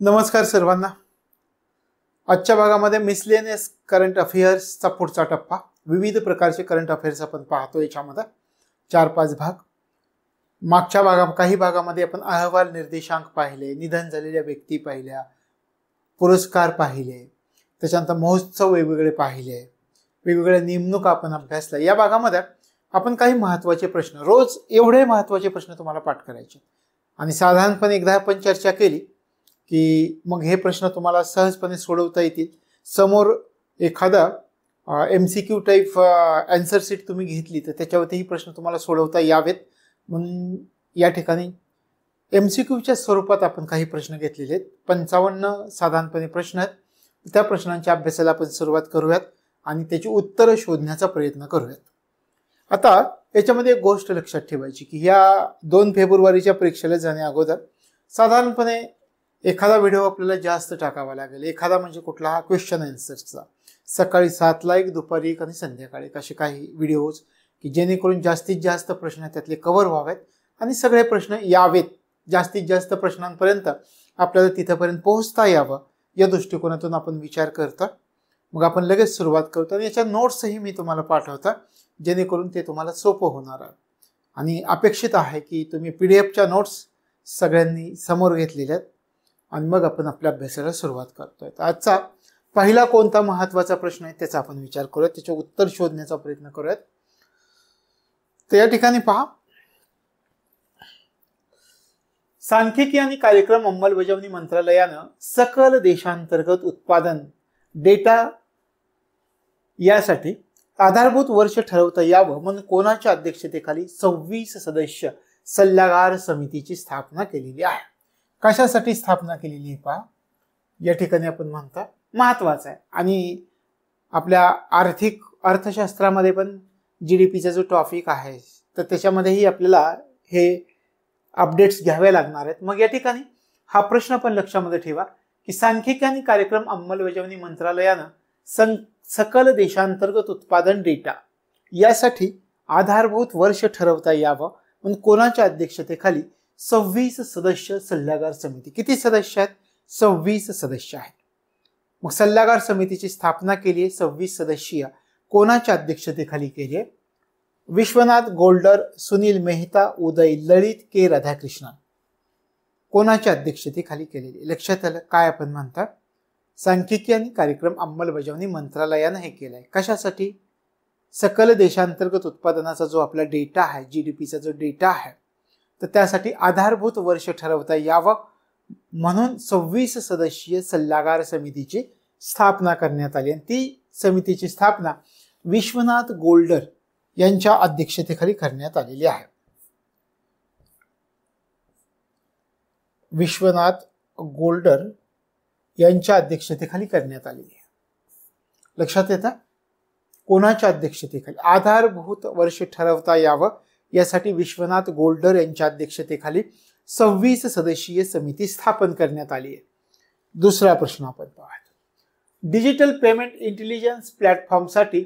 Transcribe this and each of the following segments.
नमस्कार सर्वांना. आजच्या भागामध्ये मिसलेनियस करंट अफेअर्सचा पुढचा टप्पा. विविध प्रकारचे करंट अफेअर्स आपण पाहतो. याच्यामध्ये 4-5 भाग. मागच्या काही भागामध्ये आपण अहवाल निर्देशांक पाहिले, निधन झालेल्या व्यक्ती पाहिल्या, पुरस्कार पाहिले, त्याच्यानंतर महोत्सव वेगवेगळे पाहिले, वेगवेगळ्या नेमणुका आपण अभ्यासल्या. या भागामध्ये आपण काही महत्त्वाचे प्रश्न, रोज एवढे महत्त्वाचे प्रश्न तुम्हाला पाठ करायचे आणि साधारणपणे एकदा आपण चर्चा केली की मग हे प्रश्न तुम्हाला सहजपणे सोडवता येतील. समोर एखादा MCQ टाईप आन्सर शीट तुम्ही घेतली तर त्याच्यावरती प्रश्न तुम्हाला सोडवता यावेत म्हणून या ठिकाणी MCQच्या स्वरूपात आपण काही प्रश्न घेतलेले आहेत. 55 साधारणपणे प्रश्न आहेत. त्या प्रश्नांच्या अभ्यासाला आपण सुरुवात करूयात आणि त्याची उत्तरं शोधण्याचा प्रयत्न करूयात. आता याच्यामध्ये एक गोष्ट लक्षात ठेवायची की या 2 फेब्रुवारीच्या परीक्षेला जाण्या अगोदर साधारणपणे एखादा व्हिडिओ आपल्याला जास्त टाकावा लागेल. एखादा म्हणजे कुठला, हा क्वेश्चन आन्सर्सचा. सकाळी 7ला एक, दुपारी 1 आणि संध्याकाळी एक, असे काही व्हिडिओज की जेणेकरून जास्तीत जास्त प्रश्न त्यातले कव्हर व्हावेत आणि सगळे प्रश्न यावेत. जास्तीत जास्त प्रश्नांपर्यंत आपल्याला तिथपर्यंत पोहोचता यावं या दृष्टिकोनातून आपण विचार करतो. मग आपण लगेच सुरुवात करतो आणि याच्या नोट्सही मी तुम्हाला पाठवतो जेणेकरून ते तुम्हाला सोपं होणार आहे. आणि अपेक्षित आहे की तुम्ही PDF च्या नोट्स सगळ्यांनी समोर घेतलेल्या आहेत आणि मग आपण आपल्या अभ्यासाला सुरुवात करतोय. आजचा पहिला कोणता महत्त्वाचा प्रश्न आहे त्याचा आपण विचार करूयात, त्याचे उत्तर शोधण्याचा प्रयत्न करूयात. तर या ठिकाणी पहा, सांख्यिकी आणि कार्यक्रम अंमलबजावणी मंत्रालयानं सकल देशांतर्गत उत्पादन डेटा यासाठी आधारभूत वर्ष ठरवता यावं म्हणून कोणाच्या अध्यक्षतेखाली 26 सदस्य सल्लागार समितीची स्थापना केलेली आहे. कशासाठी स्थापना केलेली आहे पहा. या ठिकाणी आपण म्हणता महत्वाचं आहे आणि आपल्या अर्थशास्त्रामध्ये पण GDPचा जो टॉपिक आहे तर त्याच्यामध्येही आपल्याला हे अपडेट्स घ्यावे लागणार आहेत. मग या ठिकाणी हा प्रश्न पण लक्षामध्ये ठेवा की सांख्यिकी आणि कार्यक्रम अंमलबजावणी मंत्रालयानं सकल देशांतर्गत उत्पादन डेटा यासाठी आधारभूत वर्ष ठरवता यावं म्हणून कोणाच्या अध्यक्षतेखाली 26 सदस्य सल्लागार समिती. किती सदस्य आहेत? 26 सदस्य आहेत. मग सल्लागार समितीची स्थापना केली आहे 26 सदस्यीय. कोणाच्या अध्यक्षतेखाली केली आहे? विश्वनाथ गोल्डर, सुनील मेहता, उदय ललित, के राधाकृष्णन. कोणाच्या अध्यक्षतेखाली केलेली? लक्षात आलं काय आपण म्हणतात? सांख्यिकी आणि कार्यक्रम अंमलबजावणी मंत्रालयानं हे केलंय. कशासाठी? सकल देशांतर्गत उत्पादनाचा जो आपला डेटा आहे, GDPचा जो डेटा आहे तर त्यासाठी आधारभूत वर्ष ठरवता यावं म्हणून 26 सदस्यीय सल्लागार समितीची स्थापना करण्यात आली आणि ती समितीची स्थापना विश्वनाथ गोल्डर यांच्या अध्यक्षतेखाली करण्यात आलेली आहे. विश्वनाथ गोल्डर यांच्या अध्यक्षतेखाली करण्यात आलेली आहे. लक्षात येतं? कोणाच्या अध्यक्षतेखाली? आधारभूत वर्ष ठरवता यावं यासाठी विश्वनाथ गोल्डर यांच्या अध्यक्षतेखाली 26 सदस्यीय समिती स्थापन करण्यात आली आहे. दुसरा प्रश्न आपण पाहतो. डिजिटल पेमेंट इंटेलिजन्स प्लॅटफॉर्मसाठी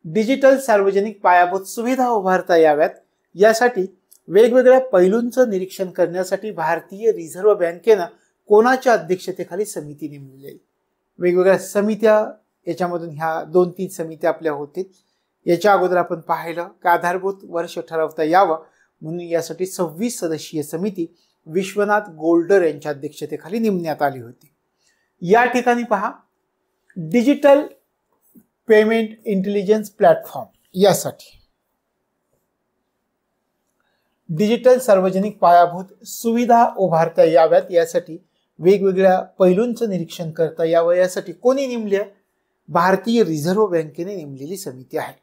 डिजिटल सार्वजनिक पायाभूत सुविधा उभारता याव्यात यासाठी वेगवेगळ्या पैलूंचं निरीक्षण करण्यासाठी भारतीय रिझर्व्ह बँकेनं कोणाच्या अध्यक्षतेखाली समिती नेमलेली आहे? वेगवेगळ्या समित्या याच्यामधून ह्या 2-3 समित्या आपल्या होतील. याच्या अगोदर आपण पाहिलं की आधारभूत वर्ष ठरवता यावं म्हणून यासाठी 26 सदस्यीय समिती विश्वनाथ गोल्डर यांच्या अध्यक्षतेखाली नेमण्यात आली होती. या ठिकाणी पहा, डिजिटल पेमेंट इंटेलिजन्स प्लॅटफॉर्म यासाठी डिजिटल सार्वजनिक पायाभूत सुविधा उभारता याव्यात यासाठी वेगवेगळ्या पैलूंचं निरीक्षण करता यावं यासाठी कोणी नेमली आहे? भारतीय रिझर्व्ह बँकेने नेमलेली समिती आहे.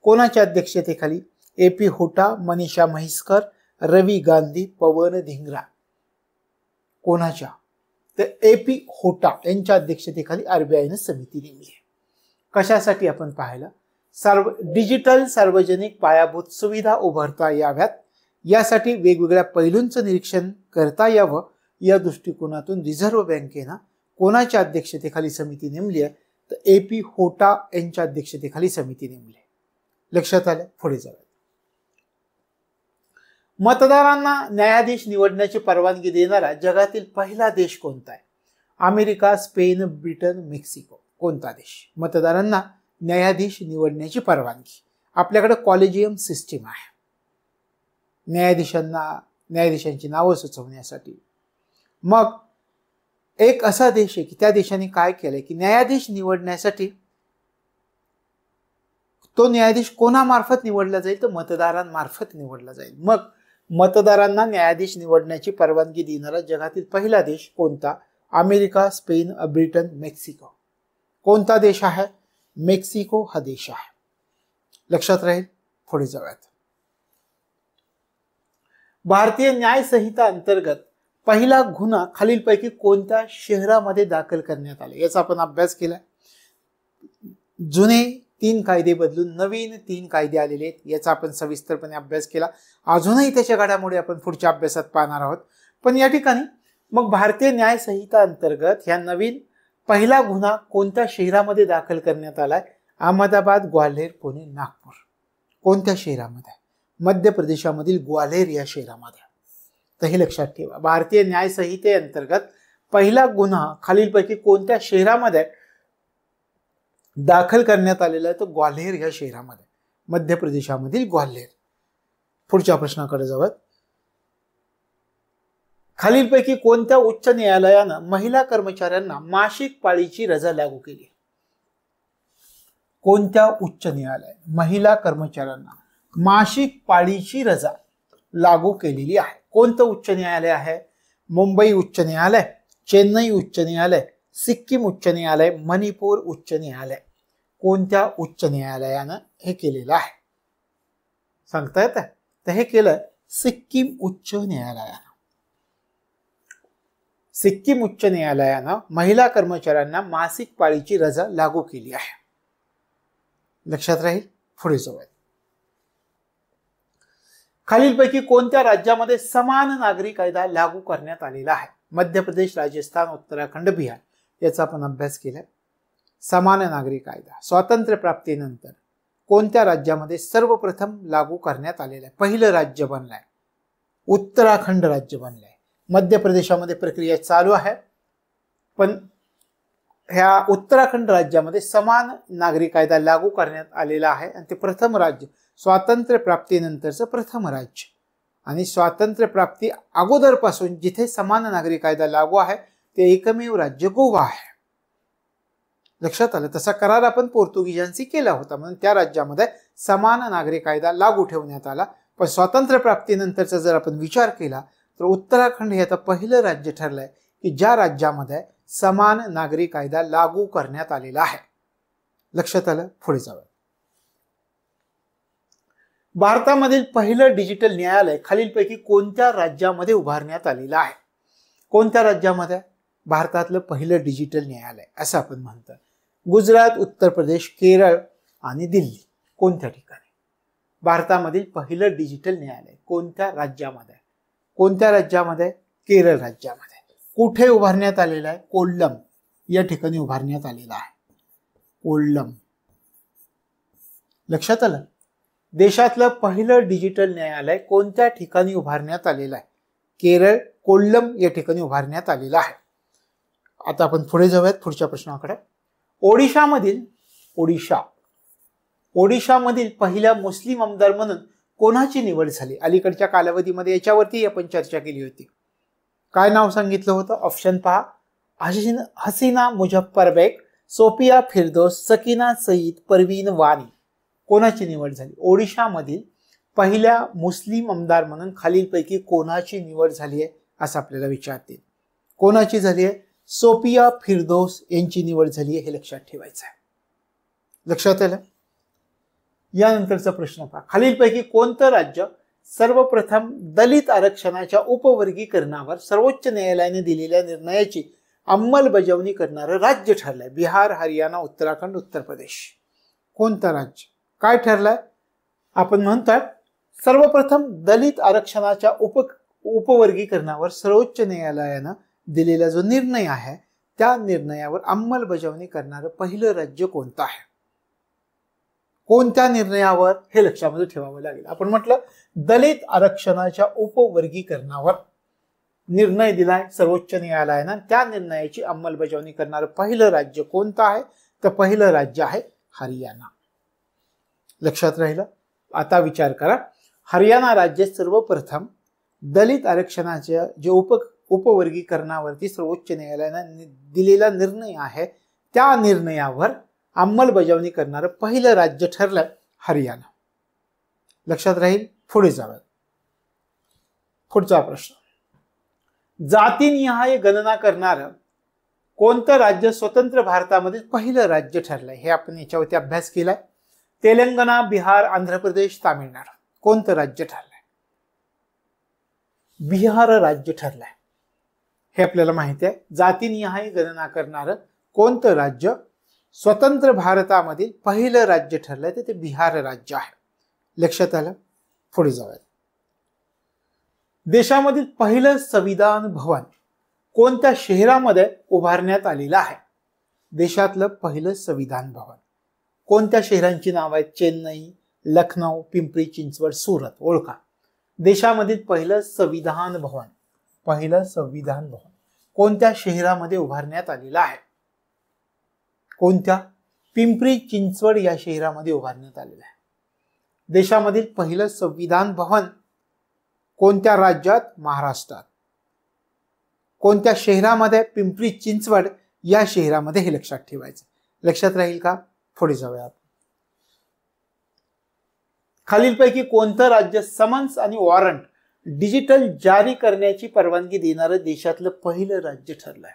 कोणाच्या अध्यक्षतेखाली? AP होटा, मनीषा म्हैसकर, रवी गांधी, पवन धिंग्रा. कोणाच्या? तर AP होटा यांच्या अध्यक्षतेखाली RBIनं समिती नेमली आहे. कशासाठी आपण पाहिलं? डिजिटल सार्वजनिक पायाभूत सुविधा उभारता याव्यात यासाठी वेगवेगळ्या पैलूंचं निरीक्षण करता यावं या दृष्टिकोनातून रिझर्व्ह बँकेनं कोणाच्या अध्यक्षतेखाली समिती नेमली आहे? तर AP होटा यांच्या अध्यक्षतेखाली समिती नेमली आहे. लक्षात आलं? पुढे जाऊया. मतदारांना न्यायाधीश निवडण्याची परवानगी देणारा जगातील पहिला देश कोणता आहे? America, Spain, Britain, Mexico. कोणता देश? मतदारांना न्यायाधीश निवडण्याची परवानगी. आपल्याकडे कॉलेजियम सिस्टीम आहे न्यायाधीशांची नावं सुचवण्यासाठी. मग एक असा देश आहे की त्या देशाने काय केलंय की न्यायाधीश निवडण्यासाठी तो न्यायाधीश कोणामार्फत निवडला जाईल? तर मतदारांमार्फत निवडला जाईल. मग मतदारांना न्यायाधीश निवडण्याची परवानगी देणारा जगातील पहिला देश कोणता? America, Spain, Britain, Mexico. कोणता देश आहे? मेक्सिको हा देश आहे. लक्षात राहील. पुढे जाऊयात. भारतीय न्याय संहिता अंतर्गत पहिला गुन्हा खालीलपैकी कोणत्या शहरामध्ये दाखल करण्यात आला? याचा आपण अभ्यास केला. जुने 3 कायदे बदलून नवीन 3 कायदे आलेले आहेत. याचा आपण सविस्तरपणे अभ्यास केला. अजूनही त्याच्या घडामोडी आपण पुढच्या अभ्यासात पाहणार आहोत. पण या ठिकाणी मग भारतीय न्याय संहिता अंतर्गत ह्या नवीन पहिला गुन्हा कोणत्या शहरामध्ये दाखल करण्यात आलाय? अहमदाबाद, ग्वाल्हेर, पुणे, नागपूर. कोणत्या शहरामध्ये? मध्य प्रदेशामधील ग्वाल्हेर या शहरामध्ये. तर हे लक्षात ठेवा. भारतीय न्याय संहितेअंतर्गत पहिला गुन्हा खालीलपैकी कोणत्या शहरामध्ये दाखल करण्यात आलेला आहे? तो ग्वाल्हेर या शहरामध्ये, मध्य प्रदेशामधील ग्वाल्हेर. पुढच्या प्रश्नाकडे जाऊयात. खालीलपैकी कोणत्या उच्च न्यायालयानं महिला कर्मचाऱ्यांना मासिक पाळीची रजा लागू केली? कोणत्या उच्च न्यायालय महिला कर्मचाऱ्यांना मासिक पाळीची रजा लागू केलेली आहे? कोणतं उच्च न्यायालय आहे? मुंबई उच्च न्यायालय, चेन्नई उच्च न्यायालय, सिक्कीम उच्च न्यायालय, मणिपूर उच्च न्यायालय. कोणत्या उच्च न्यायालयानं हे केलेलं आहे? सांगता येतं? तर हे केलं सिक्कीम उच्च न्यायालयानं. सिक्कीम उच्च न्यायालयानं महिला कर्मचाऱ्यांना मासिक पाळीची रजा लागू केली आहे. लक्षात राहील. पुढे जाऊया. खालीलपैकी कोणत्या राज्यामध्ये समान नागरी कायदा लागू करण्यात आलेला आहे? मध्य प्रदेश, राजस्थान, उत्तराखंड, बिहार. याचा आपण अभ्यास केला. समान नागरी कायदा स्वातंत्र्य प्राप्तीनंतर कोणत्या राज्यामध्ये सर्वप्रथम लागू करण्यात आलेला आहे? पहिलं राज्य बनलंय उत्तराखंड राज्य बनलंय. मध्य प्रदेशामध्ये प्रक्रिया चालू आहे, पण ह्या उत्तराखंड राज्यामध्ये समान नागरी कायदा लागू करण्यात आलेला आहे आणि ते प्रथम राज्य, स्वातंत्र्य प्राप्तीनंतरचं प्रथम राज्य. आणि स्वातंत्र्य प्राप्ती अगोदरपासून जिथे समान नागरी कायदा लागू आहे ते एकमेव राज्य गोवा आहे. लक्षात आलं. तसा करार आपण पोर्तुगीजांशी केला होता, म्हणून त्या राज्यामध्ये समान नागरी कायदा लागू ठेवण्यात आला. पण स्वातंत्र्य प्राप्तीनंतरचा जर आपण विचार केला तर उत्तराखंड हे आता पहिलं राज्य ठरलंय की ज्या राज्यामध्ये समान नागरी कायदा लागू करण्यात आलेला आहे. लक्षात आलं. पुढे जाऊया. भारतामधील पहिलं डिजिटल न्यायालय खालीलपैकी कोणत्या राज्यामध्ये उभारण्यात आलेलं आहे? कोणत्या राज्यामध्ये? भारतातलं पहिलं डिजिटल न्यायालय असं आपण म्हणतो. गुजरात, उत्तर प्रदेश, केरळ आणि दिल्ली. कोणत्या ठिकाणी? भारतामधील पहिलं डिजिटल न्यायालय कोणत्या राज्यामध्ये? कोणत्या राज्यामध्ये? केरळ राज्यामध्ये. कुठे उभारण्यात आलेलं आहे? कोल्लम या ठिकाणी उभारण्यात आलेलं आहे. कोल्लम. लक्षात आलं. देशातलं पहिलं डिजिटल न्यायालय कोणत्या ठिकाणी उभारण्यात आलेलं आहे? केरळ, कोल्लम या ठिकाणी उभारण्यात आलेलं आहे. आता आपण पुढे जाऊयात पुढच्या प्रश्नाकडे. ओडिशामधील पहिल्या मुस्लिम आमदार म्हणून कोणाची निवड झाली? अलीकडच्या कालावधीमध्ये याच्यावरती आपण चर्चा केली होती. काय नाव सांगितलं होतं? ऑप्शन पहा. हसीना मुझफ्फर बेग, सोफिया फिरदौस, सकीना सईद, परवीन वानी. कोणाची निवड झाली? ओडिशामधील पहिल्या मुस्लिम आमदार म्हणून खालीलपैकी कोणाची निवड झाली आहे असं आपल्याला विचारतील. कोणाची झाली आहे? सोफिया फिरदौस यांची निवड झाली आहे. हे लक्षात ठेवायचं आहे. लक्षात आलं. यानंतरचा प्रश्न पहा. खालीलपैकी कोणतं राज्य सर्वप्रथम दलित आरक्षणाच्या उपवर्गीकरणावर सर्वोच्च न्यायालयाने दिलेल्या निर्णयाची अंमलबजावणी करणारं राज्य ठरलंय? बिहार, हरियाणा, उत्तराखंड, उत्तर प्रदेश. कोणतं राज्य? काय ठरलंय? आपण म्हणतात सर्वप्रथम दलित आरक्षणाच्या उपवर्गीकरणावर सर्वोच्च न्यायालयानं दिलेला जो निर्णय आहे त्या निर्णयावर अंमलबजावणी करणारं पहिलं राज्य कोणतं आहे? कोणत्या निर्णयावर? हे लक्षामध्ये ठेवावं लागेल. आपण म्हटलं दलित आरक्षणाच्या उपवर्गीकरणावर निर्णय दिलाय सर्वोच्च न्यायालयानं. त्या निर्णयाची अंमलबजावणी करणारं पहिलं राज्य कोणतं आहे? तर पहिलं राज्य आहे हरियाणा. लक्षात राहिलं. आता विचार करा, हरियाणा राज्य सर्वप्रथम दलित आरक्षणाच्या जे उपवर्गीकरणावरती सर्वोच्च न्यायालयानं दिलेला निर्णय आहे, त्या निर्णयावर अंमलबजावणी करणारं पहिलं राज्य ठरलं हरियाणा. लक्षात राहील. पुढे जाऊया. पुढचा प्रश्न, जातीनिहाय गणना करणारं कोणतं राज्य स्वतंत्र भारतामध्ये पहिलं राज्य ठरलंय? हे आपण याच्यावरती अभ्यास केलाय. तेलंगणा, बिहार, आंध्र प्रदेश, तामिळनाडू. कोणतं राज्य ठरलंय? बिहार राज्य ठरलंय. हे आपल्याला माहिती आहे. जातीनिहाय गणना करणारं कोणतं राज्य स्वतंत्र भारतामधील पहिलं राज्य ठरलंय? तर ते बिहार राज्य आहे. लक्षात आलं. पुढे जाऊया. देशामधील पहिलं संविधान भवन कोणत्या शहरामध्ये उभारण्यात आलेलं आहे? देशातलं पहिलं संविधान भवन कोणत्या शहरांची नाव आहेत? चेन्नई, लखनौ, पिंपरी चिंचवड, सुरत. ओळखा. देशामधील पहिलं संविधान भवन कोणत्या शहरामध्ये उभारण्यात आलेलं आहे? कोणत्या? पिंपरी चिंचवड या शहरामध्ये उभारण्यात आलेलं आहे. देशामधील पहिलं संविधान भवन कोणत्या राज्यात? महाराष्ट्रात. कोणत्या शहरामध्ये? पिंपरी चिंचवड या शहरामध्ये. हे लक्षात ठेवायचं. लक्षात राहील का? पुढे जाऊया. खालीलपैकी कोणतं राज्य समन्स आणि वॉरंट डिजिटल जारी करण्याची परवानगी देणारं देशातलं पहिलं राज्य ठरलंय?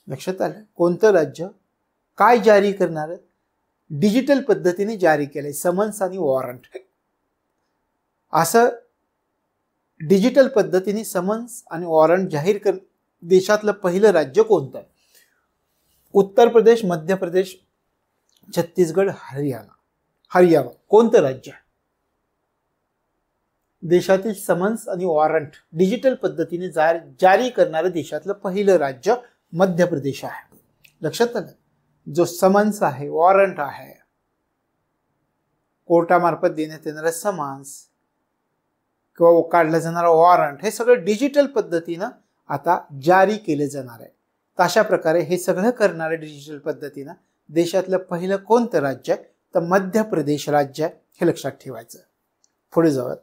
लक्षात आलं. कोणतं राज्य काय जारी करणार? डिजिटल पद्धतीने जारी केलंय. समन्स आणि वॉरंट. असं डिजिटल पद्धतीने समन्स आणि वॉरंट जाहीर कर देशातलं पहिलं राज्य कोणतं? उत्तर प्रदेश, मध्य प्रदेश, छत्तीसगड, हरियाणा. कोणतं राज्य? देशातील समन्स आणि वॉरंट डिजिटल पद्धतीने जारी करणारं देशातलं पहिलं राज्य मध्य प्रदेश आहे. लक्षात आलं. जो समन्स आहे, वॉरंट आहे, कोर्टामार्फत देण्यात येणारा समन्स किंवा काढलं जाणारा वॉरंट, हे सगळं डिजिटल पद्धतीनं आता जारी केलं जाणार आहे. अशा प्रकारे हे सगळं करणारं डिजिटल पद्धतीनं देशातलं पहिलं कोणतं राज्य आहे? तर मध्य प्रदेश राज्य आहे. हे लक्षात ठेवायचं. पुढे जाऊया.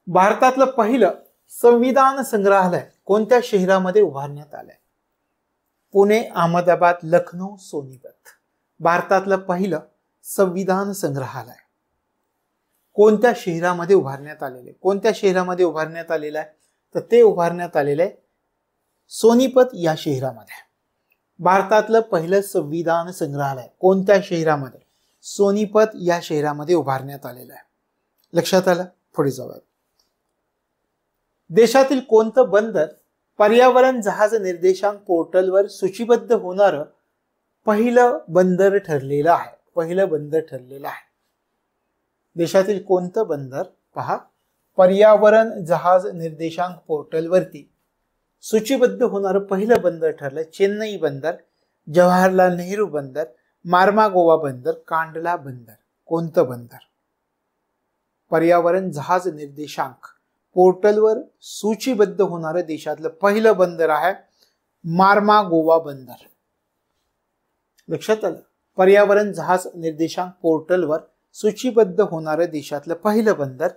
भारतातलं पहिलं संविधान संग्रहालय कोणत्या शहरामध्ये उभारण्यात आलंय? पुणे, अहमदाबाद, लखनौ, सोनीपत. भारतातलं पहिलं संविधान संग्रहालय कोणत्या शहरामध्ये उभारण्यात आलेलं आहे? कोणत्या शहरामध्ये उभारण्यात आलेलं आहे? तर ते उभारण्यात आलेलं आहे सोनीपत या शहरामध्ये. भारतातलं पहिलं संविधान संग्रहालय कोणत्या शहरामध्ये? सोनीपत या शहरामध्ये उभारण्यात आलेलं आहे. लक्षात आलं. पुढे जाऊया. देशातील कोणतं बंदर पर्यावरण जहाज निर्देशांक पोर्टलवर सूचीबद्ध होणारं पहिलं बंदर ठरलेलं आहे? देशातील कोणतं बंदर पहा पर्यावरण जहाज निर्देशांक पोर्टलवरती सूचीबद्ध होणारं पहिलं बंदर ठरलं? चेन्नई बंदर, जवाहरलाल नेहरू बंदर, मार्मागोवा बंदर, कांडला बंदर. कोणतं बंदर पर्यावरण जहाज निर्देशांक पोर्टलवर सूचीबद्ध होणारं देशातलं पहिलं बंदर आहे? मार्मागोवा बंदर. लक्षात आलं. पर्यावरण जहाज निर्देशांक पोर्टलवर सूचीबद्ध होणारं देशातलं पहिलं बंदर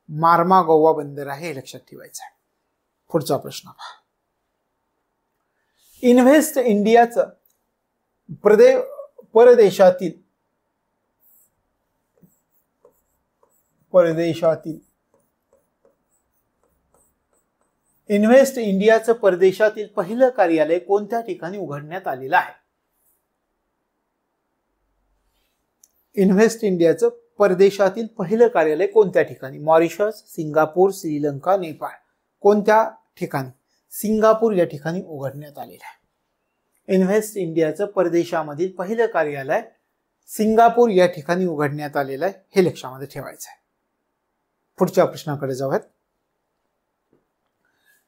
मार्मागोवा बंदर आहे. हे लक्षात ठेवायचं आहे. पुढचा प्रश्न पहा. इन्व्हेस्ट इंडियाचं परदेशातील इन्व्हेस्ट इंडियाचं परदेशातील पहिलं कार्यालय कोणत्या ठिकाणी उघडण्यात आलेलं आहे? इन्व्हेस्ट इंडियाचं परदेशातील पहिलं कार्यालय कोणत्या ठिकाणी? Mauritius, Singapore, Sri Lanka, Nepal. कोणत्या ठिकाणी? सिंगापूर या ठिकाणी उघडण्यात आलेलं आहे. इन्व्हेस्ट इंडियाचं परदेशामधील पहिलं कार्यालय सिंगापूर या ठिकाणी उघडण्यात आलेलं आहे. हे लक्षामध्ये ठेवायचं आहे. पुढच्या प्रश्नाकडे जाऊयात.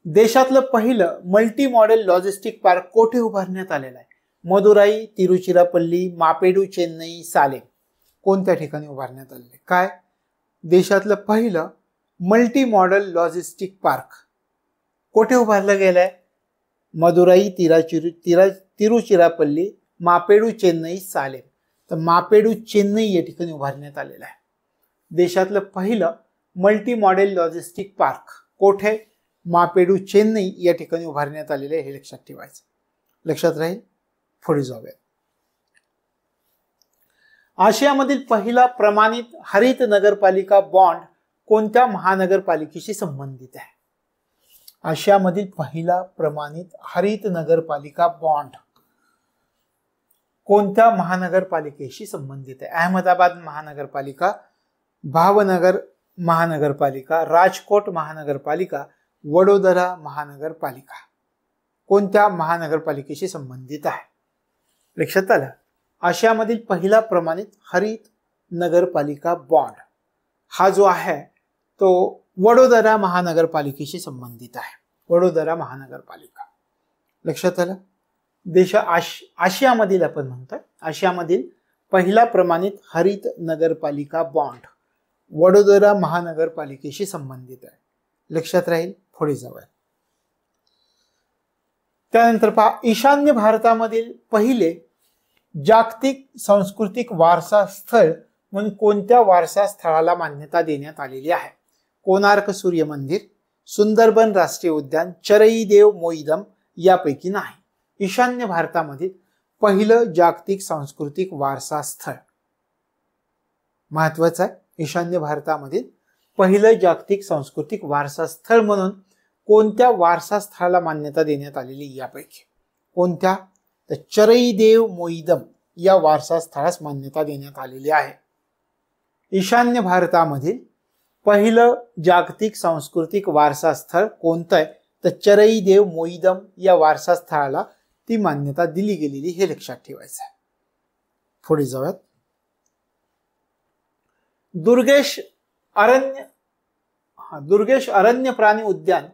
देशातलं पहिलं मल्टी मॉडेल लॉजिस्टिक पार्क कोठे उभारण्यात आलेलं आहे? मदुराई, तिरुचिरापल्ली, मापेडू, चेन्नई, सालेम. कोणत्या ठिकाणी उभारण्यात आलेलं आहे? काय? देशातलं पहिलं मल्टी मॉडल लॉजिस्टिक पार्क कोठे उभारलं गेलंय? मदुराई, तिरुचिरापल्ली, मापेडू, चेन्नई, सालेम. तर मापेडू चेन्नई या ठिकाणी उभारण्यात आलेलं आहे. देशातलं पहिलं मल्टी मॉडेल लॉजिस्टिक पार्क कोठे? मापेडू चेन्नई या ठिकाणी उभारण्यात आलेले आहे. हे लक्षात ठेवायचं. लक्षात राहील. पुढे जाऊया. आशियामधील पहिला प्रमाणित हरित नगरपालिका बॉन्ड कोणत्या महानगरपालिकेशी संबंधित आहे? आशियामधील पहिला प्रमाणित हरित नगरपालिका बॉन्ड कोणत्या महानगरपालिकेशी संबंधित आहे? अहमदाबाद महानगरपालिका, भावनगर महानगरपालिका, राजकोट महानगरपालिका, वडोदरा महानगरपालिका. कोणत्या महानगरपालिकेशी संबंधित आहे? लक्षात आलं. आशियामधील पहिला प्रमाणित हरित नगरपालिका बॉन्ड हा जो आहे तो वडोदरा महानगरपालिकेशी संबंधित आहे. वडोदरा महानगरपालिका. लक्षात आलं. आशियामधील आपण म्हणतोय आशियामधील पहिला प्रमाणित हरित नगरपालिका बॉन्ड वडोदरा महानगरपालिकेशी संबंधित आहे. लक्षात राहील. पुढे जाऊया. त्यानंतर पहा, ईशान्य भारतामधील पहिले जागतिक सांस्कृतिक वारसा स्थळ म्हणून कोणत्या वारसा स्थळाला मान्यता देण्यात आलेली आहे? कोणार्क सूर्य मंदिर, सुंदरबन राष्ट्रीय उद्यान, चरईदेव मोईदम यापैकी नाही. ईशान्य भारतामधील पहिलं जागतिक सांस्कृतिक वारसा स्थळ महत्वाचं आहे. ईशान्य भारतामधील पहिलं जागतिक सांस्कृतिक वारसा स्थळ म्हणून कोणत्या वारसा स्थळाला मान्यता देण्यात आलेली यापैकी? कोणत्या? तर चरईदेव मोईदम या वारसा स्थळास मान्यता देण्यात आलेली आहे. ईशान्य भारतामधील पहिलं जागतिक सांस्कृतिक वारसा स्थळ कोणतं आहे? तर चरईदेव मोईदम या वारसा स्थळाला ती मान्यता दिली गेलेली हे लक्षात ठेवायचं आहे. पुढे जाऊयात. दुर्गेश अरण्य प्राणी उद्यान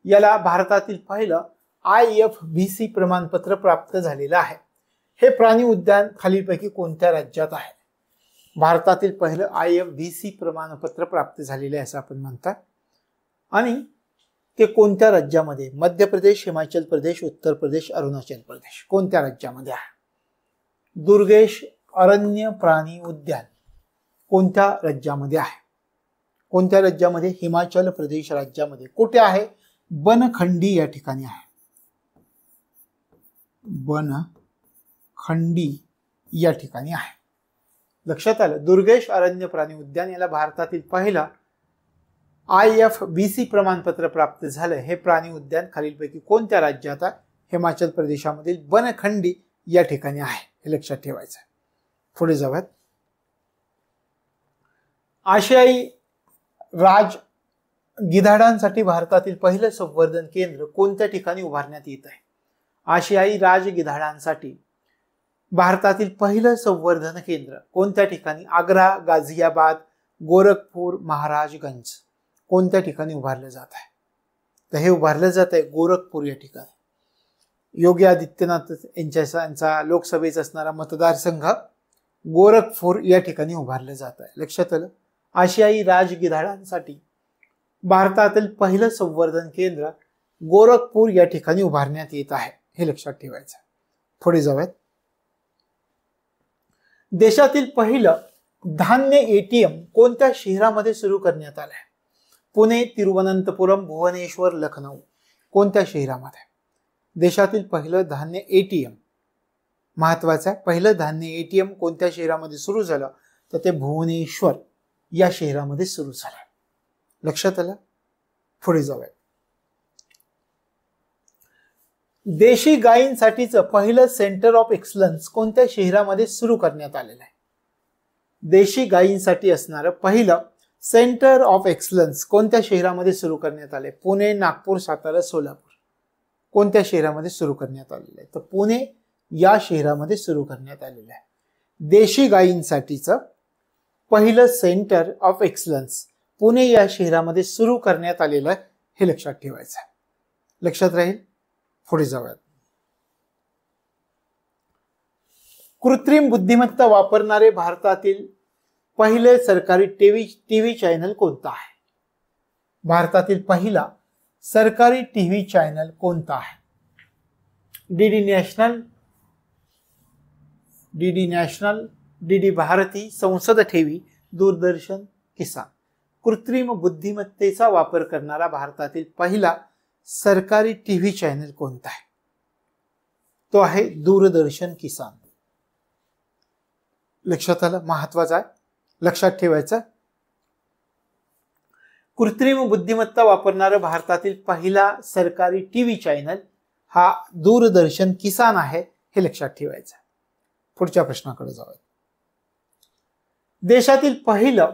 याला भारतातील पहिलं IFBC प्रमाणपत्र प्राप्त झालेलं आहे. हे प्राणी उद्यान खालीलपैकी कोणत्या राज्यात आहे? भारतातील पहिलं IFBC प्रमाणपत्र प्राप्त झालेले आहे असं आपण म्हणतात. आणि ते कोणत्या राज्यामध्ये? मध्य प्रदेश, हिमाचल प्रदेश, उत्तर प्रदेश, अरुणाचल प्रदेश. कोणत्या राज्यामध्ये आहे? दुर्गेश अरण्य प्राणी उद्यान कोणत्या राज्यामध्ये आहे? कोणत्या राज्यामध्ये? हिमाचल प्रदेश राज्यामध्ये. कुठे आहे? बनखंडी या ठिकाणी आहे. बनखंडी या ठिकाणी आहे. लक्षात आलं. दुर्गेश अरण्य प्राणी उद्यान याला भारतातील पहिला IFBC प्रमाणपत्र प्राप्त झालं. हे प्राणी उद्यान खालीलपैकी कोणत्या राज्यात आहे? हिमाचल प्रदेशामधील बनखंडी या ठिकाणी आहे. हे लक्षात ठेवायचं आहे. पुढे जाऊयात. आशियाई राज गिधाडांसाठी भारतातील पहिलं संवर्धन केंद्र कोणत्या ठिकाणी उभारण्यात येत आहे? आशियाई राज गिधाडांसाठी भारतातील पहिलं संवर्धन केंद्र कोणत्या ठिकाणी? आग्रा, गाझियाबाद, गोरखपूर, महाराजगंज. कोणत्या ठिकाणी उभारलं जात आहे? तर हे उभारलं जात आहे गोरखपूर या ठिकाणी. योगी आदित्यनाथ यांचा लोकसभेचा असणारा मतदारसंघ गोरखपूर या ठिकाणी उभारलं जात आहे. लक्षात आलं. आशियाई राज गिधाडांसाठी भारतातील पहिलं संवर्धन केंद्र गोरखपूर या ठिकाणी उभारण्यात येत आहे. हे लक्षात ठेवायचं. पुढे जाऊयात. देशातील पहिलं धान्य ATM कोणत्या शहरामध्ये सुरू करण्यात आलंय? पुणे, तिरुवनंतपुरम, भुवनेश्वर, लखनौ. कोणत्या शहरामध्ये? देशातील पहिलं धान्य ATM महत्वाचं आहे. पहिलं धान्य ATM कोणत्या शहरामध्ये सुरू झालं? तर ते भुवनेश्वर या शहरामध्ये सुरू झालं. लक्षात आलं. पुढे जाऊया. देशी गायींसाठीचं पहिलं सेंटर ऑफ एक्सलन्स कोणत्या शहरामध्ये सुरू करण्यात आलेलं आहे? देशी गायींसाठी असणारं पहिलं सेंटर ऑफ एक्सलन्स कोणत्या शहरामध्ये सुरू करण्यात आले? पुणे, नागपूर, सातारा, सोलापूर. कोणत्या शहरामध्ये सुरू करण्यात आलेलं आहे? तर पुणे या शहरामध्ये सुरू करण्यात आलेलं आहे. देशी गायींसाठीचं पहिलं सेंटर ऑफ एक्सलन्स पुणे या शहरामध्ये सुरू करण्यात आलेलं आहे. हे लक्षात ठेवायचं आहे. लक्षात राहील. पुढे जाऊयात. कृत्रिम बुद्धिमत्ता वापरणारे भारतातील पहिले सरकारी टीव्ही चॅनल कोणता आहे? भारतातील पहिला सरकारी टीव्ही चॅनल कोणता आहे? DD national, DD national, DD Bharati, Sansad TV, दूरदर्शन, किसान. कृत्रिम बुद्धिमत्तेचा वापर करणारा भारतातील पहिला सरकारी टीव्ही चॅनल कोणता आहे? तो आहे दूरदर्शन किसान. लक्षात आलं? महत्वाचं आहे, लक्षात ठेवायचं. कृत्रिम बुद्धिमत्ता वापरणारा भारतातील पहिला सरकारी टीव्ही चॅनल हा दूरदर्शन किसान आहे, हे लक्षात ठेवायचं. पुढच्या प्रश्नाकडे जाऊया. देशातील पहिलं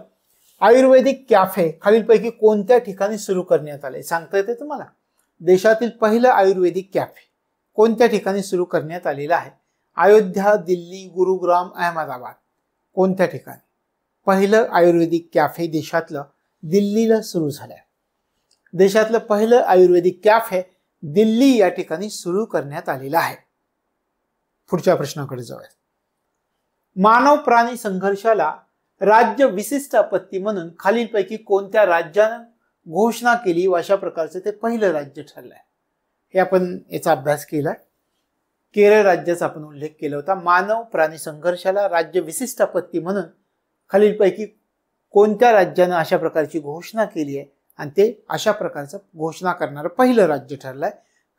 आयुर्वेदिक कॅफे खालीलपैकी कोणत्या ठिकाणी सुरू करण्यात आले? सांगता येते तुम्हाला? देशातील पहिलं आयुर्वेदिक कॅफे कोणत्या ठिकाणी सुरू करण्यात आलेलं आहे? अयोध्या, दिल्ली, गुरुग्राम, अहमदाबाद. कोणत्या ठिकाणी? पहिलं आयुर्वेदिक कॅफे देशातलं दिल्लीला सुरू झालंय. देशातलं पहिलं आयुर्वेदिक कॅफे दिल्ली या ठिकाणी सुरू करण्यात आलेलं आहे. पुढच्या प्रश्नाकडे जाऊया. मानव प्राणी संघर्षाला राज्य विशिष्ट आपत्ती म्हणून खालीलपैकी कोणत्या राज्यानं घोषणा केली व अशा प्रकारचं ते पहिलं राज्य ठरलंय? हे आपण याचा अभ्यास केलाय. केरळ राज्याचा आपण उल्लेख केला होता. मानव प्राणी संघर्षाला राज्य विशिष्ट आपत्ती म्हणून खालीलपैकी कोणत्या राज्यानं अशा प्रकारची घोषणा केली आहे आणि ते अशा प्रकारचं घोषणा करणारं पहिलं राज्य ठरलंय?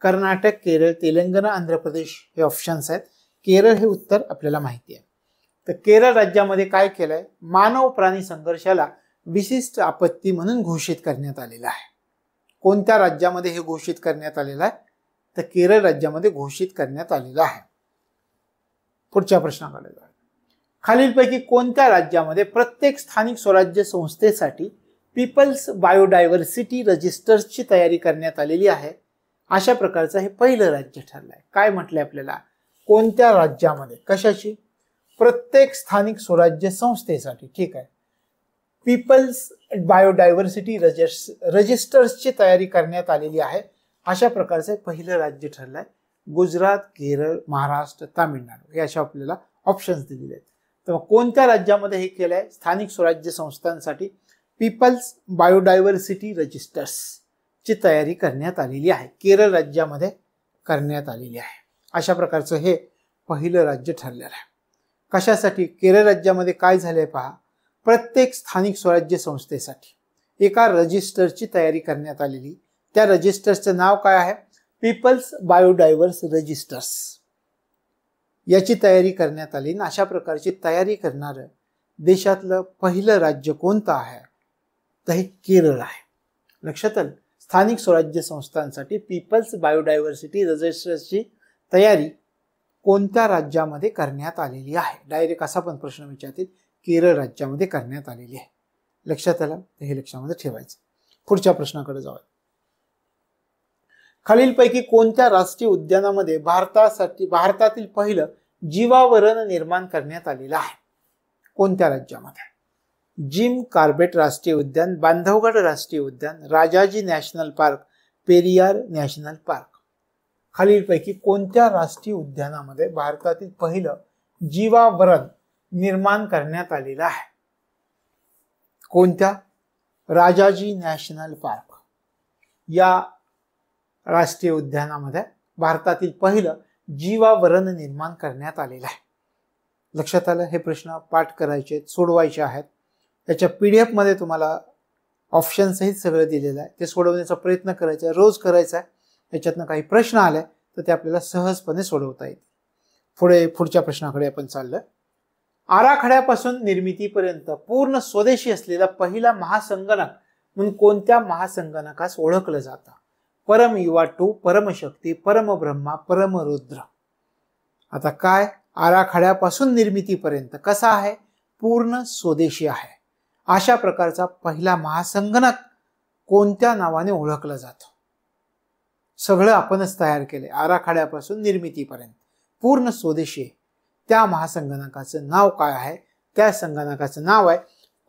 कर्नाटक, केरळ, तेलंगणा, आंध्र प्रदेश हे ऑप्शन्स आहेत. केरळ हे उत्तर आपल्याला माहिती आहे. तर केरळ राज्यामध्ये काय केलंय? मानव प्राणी संघर्षाला विशिष्ट आपत्ती म्हणून घोषित करण्यात आलेलं आहे. कोणत्या राज्यामध्ये हे घोषित करण्यात आलेलं आहे? तर केरळ राज्यामध्ये घोषित करण्यात आलेलं आहे. पुढच्या प्रश्नाकडे जाऊया. खालीलपैकी कोणत्या राज्यामध्ये प्रत्येक स्थानिक स्वराज्य संस्थेसाठी पीपल्स बायोडायव्हर्सिटी रजिस्टर्सची तयारी करण्यात आलेली आहे? अशा प्रकारचं हे पहिलं राज्य ठरलंय. काय म्हटलंय आपल्याला? कोणत्या राज्यामध्ये कशाची? प्रत्येक स्थानिक स्वराज्य संस्थेसाठी. ठीक आहे. पीपल्स बायोडायव्हर्सिटी रजिस्टर्सची तयारी करण्यात आलेली आहे, अशा प्रकारचं पहिलं राज्य ठरलंय. गुजरात, केरळ, महाराष्ट्र, तामिळनाडू हे अशा आपल्याला ऑप्शन्स दिलेले आहेत. तर कोणत्या राज्यामध्ये हे केलंय? स्थानिक स्वराज्य संस्थांसाठी पीपल्स बायोडायव्हर्सिटी रजिस्टर्सची तयारी करण्यात आलेली आहे. केरळ राज्यामध्ये करण्यात आलेली आहे. अशा प्रकारचं हे पहिलं राज्य ठरलेलं आहे. कशासाठी? केरळ राज्यामध्ये काय झालंय पहा. प्रत्येक स्थानिक स्वराज्य संस्थेसाठी एका रजिस्टरची तयारी करण्यात आलेली. त्या रजिस्टर्सचं नाव काय आहे? People's biodiversity registers. याची तयारी करण्यात आली. अशा प्रकारची तयारी करणारं देशातलं पहिलं राज्य कोणतं आहे? तर हे केरळ आहे. लक्षात आलं? स्थानिक स्वराज्य संस्थांसाठी पीपल्स बायोडायव्हर्सिटी रजिस्टर्सची तयारी कोणत्या राज्यामध्ये करण्यात आलेली आहे? डायरेक्ट असा पण प्रश्न विचारतील. केरळ राज्यामध्ये करण्यात आलेली आहे. लक्षात आलं? तर हे लक्षामध्ये ठेवायचं. पुढच्या प्रश्नाकडे जाऊया. खालीलपैकी कोणत्या राष्ट्रीय उद्यानामध्ये भारतातील पहिलं जीवावरण निर्माण करण्यात आलेलं आहे? कोणत्या राज्यामध्ये? जिम कॉर्बेट राष्ट्रीय उद्यान, बांधवगड राष्ट्रीय उद्यान, Rajaji national park, Periyar national park. खालीलपैकी कोणत्या राष्ट्रीय उद्यानामध्ये भारतातील पहिलं जीवावरण निर्माण करण्यात आलेलं आहे? कोणत्या? राजाजी नॅशनल पार्क या राष्ट्रीय उद्यानामध्ये भारतातील पहिलं जीवावरण निर्माण करण्यात आलेलं आहे. लक्षात आलं? हे प्रश्न पाठ करायचे, सोडवायचे आहेत. त्याच्या PDF मध्ये तुम्हाला ऑप्शन सहित सगळं दिलेलं आहे. ते सोडवण्याचा प्रयत्न करायचा आहे, रोज करायचा आहे. याच्यातनं काही प्रश्न आले तर ते आपल्याला सहजपणे सोडवता येतील. पुढच्या प्रश्नाकडे आपण चाललोय. आराखड्यापासून निर्मितीपर्यंत पूर्ण स्वदेशी असलेला पहिला महासंगणक म्हणून कोणत्या महासंगणकास ओळखलं जातं? परम युवा 2, परमशक्ती, परमब्रह्मा, परमरुद्र. आता काय? आराखड्यापासून निर्मितीपर्यंत कसा आहे? पूर्ण स्वदेशी आहे. अशा प्रकारचा पहिला महासंगणक कोणत्या नावाने ओळखलं जातं? सगळं आपणच तयार केले. आराखड्यापासून निर्मितीपर्यंत पूर्ण स्वदेशी आहे. त्या महासंगणकाचं नाव काय आहे? त्या संगणकाचं नाव आहे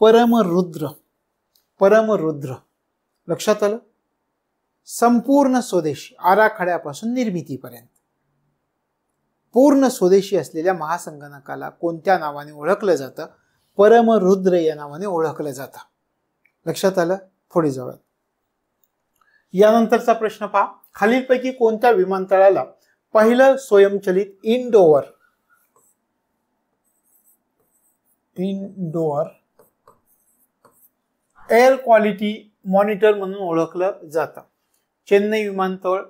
परमरुद्र. परमरुद्र. लक्षात आलं? संपूर्ण स्वदेशी, आराखड्यापासून निर्मितीपर्यंत पूर्ण स्वदेशी असलेल्या महासंगणकाला कोणत्या नावाने ओळखलं जातं? परमरुद्र या नावाने ओळखलं जातं. लक्षात आलं? पुढे जाऊया. यानंतरचा प्रश्न पहा, खालीलपैकी कोणत्या विमानतळाला पहिलं स्वयंचलित इनडोअर एअर क्वालिटी मॉनिटर म्हणून ओळखलं जातं? चेन्नई विमानतळ,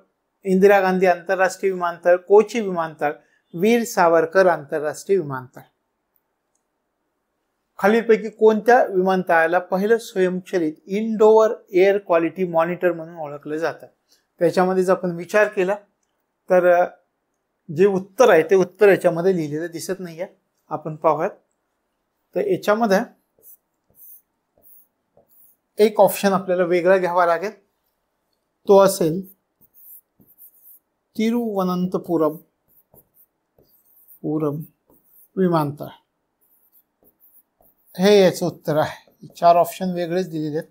इंदिरा गांधी आंतरराष्ट्रीय विमानतळ, कोची विमानतळ, वीर सावरकर आंतरराष्ट्रीय विमानतळ. खालीलपैकी कोणत्या विमानतळाला पहिलं स्वयंचलित इनडोअर एअर क्वालिटी मॉनिटर म्हणून ओळखलं जातं? त्याच्यामध्ये जर आपण विचार केला तर जे उत्तर आहे ते उत्तर याच्यामध्ये लिहिलेलं दिसत नाहीये. आपण पाहूयात. तर याच्यामध्ये एक ऑप्शन आपल्याला वेगळा घ्यावा लागेल. तो असेल तिरुवनंतपुरम विमानतळ. हे याचं उत्तर आहे. 4 ऑप्शन वेगळेच दिलेले आहेत.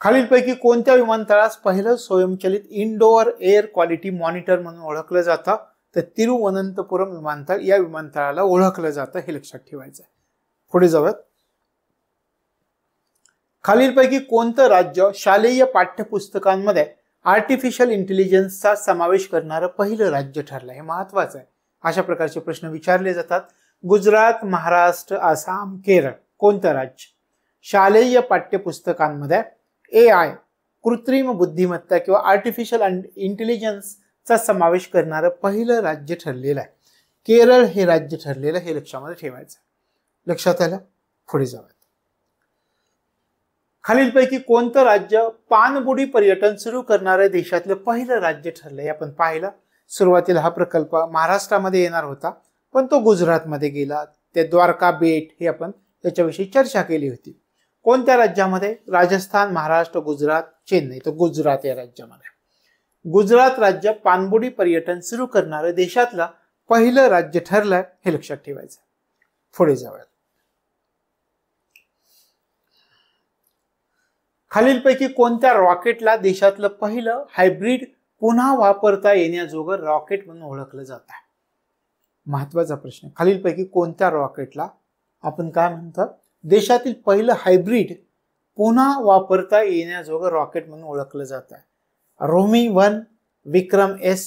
खालीलपैकी कोणत्या विमानतळास पहिलं स्वयंचलित इनडोअर एअर क्वालिटी मॉनिटर म्हणून ओळखलं जातं? तर तिरुवनंतपुरम विमानतळ या विमानतळाला ओळखलं जातं, हे लक्षात ठेवायचं आहे. पुढे जाऊयात. खालीलपैकी कोणतं राज्य शालेय पाठ्यपुस्तकांमध्ये आर्टिफिशियल इंटेलिजन्सचा समावेश करणारं पहिलं राज्य ठरलं? हे महत्वाचं आहे. अशा प्रकारचे प्रश्न विचारले जातात. गुजरात, महाराष्ट्र, आसाम, केरळ. कोणतं राज्य शालेय पाठ्यपुस्तकांमध्ये AI कृत्रिम बुद्धिमत्ता किंवा आर्टिफिशियल इंटेलिजन्सचा समावेश करणारं पहिलं राज्य ठरलेलं आहे? केरळ हे राज्य ठरलेलं, हे लक्षामध्ये ठेवायचं. लक्षात आलं? पुढे जाऊयात. खालीलपैकी कोणतं राज्य पाणबुडी पर्यटन सुरू करणाऱ्या देशातलं पहिलं राज्य ठरलंय? आपण पाहिलं सुरुवातीला हा प्रकल्प महाराष्ट्रामध्ये येणार होता, पण तो गुजरातमध्ये गेला. ते द्वारका बेट हे आपण त्याच्याविषयी चर्चा केली होती. कोणत्या राज्यामध्ये? राजस्थान, महाराष्ट्र, गुजरात, चेन्नई. तर गुजरात या राज्यामध्ये. गुजरात राज्य पाणबुडी पर्यटन सुरू करणारं देशातलं पहिलं राज्य ठरलंय, हे लक्षात ठेवायचं. पुढे जाऊया. खालीलपैकी कोणत्या रॉकेटला देशातलं पहिलं हायब्रिड पुन्हा वापरता येण्याजोगं रॉकेट म्हणून ओळखलं जात आहे? महत्वाचा प्रश्न. खालीलपैकी कोणत्या रॉकेटला आपण काय म्हणतो? देशातील पहिलं हायब्रिड पुन्हा वापरता येण्याजोगं रॉकेट म्हणून ओळखलं जात आहे. रोमी 1, विक्रम S,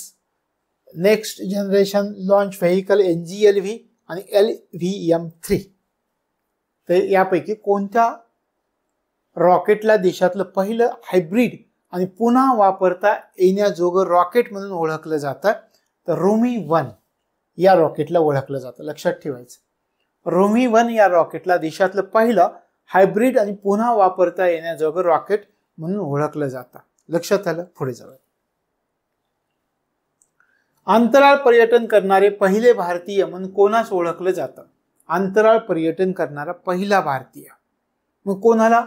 next generation launch vehicle NGLV आणि LVM-3. तर यापैकी कोणत्या रॉकेटला देशातलं पहिलं हायब्रिड आणि पुन्हा वापरता येण्याजोगं रॉकेट म्हणून ओळखलं जातं? तर रोमी 1 या रॉकेटला ओळखलं जातं. लक्षात ठेवायचं. रोमी 1 या रॉकेटला देशातलं पहिलं हायब्रिड आणि पुन्हा वापरता येण्याजोगं रॉकेट म्हणून ओळखलं जातं. लक्षात आलं? पुढे जाऊया. अंतराळ पर्यटन करणारे पहिले भारतीय म्हणून कोणास ओळखलं जातं? अंतराळ पर्यटन करणारा पहिला भारतीय मग कोणाला?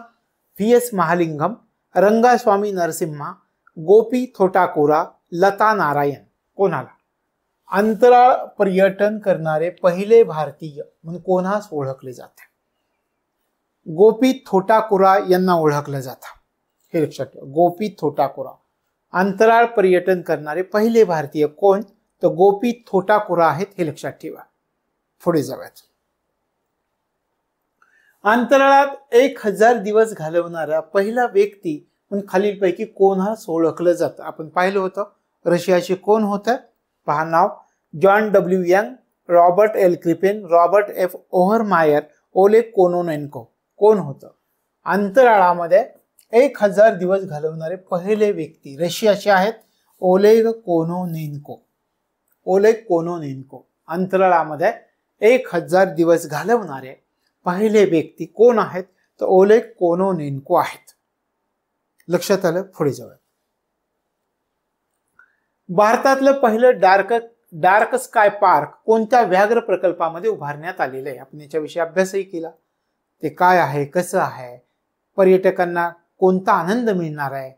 VS महालिंगम, रंगास्वामी नरसिम्हा, गोपी थोटाकुरा, लता नारायण. कोणाला? अंतराळ पर्यटन करणारे पहिले भारतीय म्हणून कोणास ओळखले जाते? गोपी थोटाकुरा यांना ओळखलं जातं, हे लक्षात ठेवा. गोपी थोटाकुरा. अंतराळ पर्यटन करणारे पहिले भारतीय कोण? तर गोपी थोटाकुरा आहेत, हे लक्षात ठेवा. पुढे जाऊयात. अंतराळात 1000 दिवस घालवणारा पहिला व्यक्ती म्हणून खालीलपैकी कोणास ओळखलं जातं? आपण पाहिलं होतं. रशियाचे कोण होतं? पहा नाव. John W. Young, Robert L. Crippen, Robert F. Overmyer, Oleg Kononenko. कोण होतं? अंतराळामध्ये 1000 दिवस घालवणारे पहिले व्यक्ती रशियाचे आहेत, ओलेग कोनोनेन्को. ओलेग कोनोनेन्को. अंतराळामध्ये 1000 दिवस घालवणारे पहिले व्यक्ती कोण आहेत? तर ओलेग कोनोनेन्को आहेत. लक्षात आलं? पुढे जाऊया. भारतातलं पहिलं डार्क स्काय पार्क कोणत्या व्याघ्र प्रकल्पामध्ये उभारण्यात आलेलं आहे? आपण याच्याविषयी अभ्यासही केला. ते काय आहे, कसं आहे, पर्यटकांना कोणता आनंद मिळणार आहे,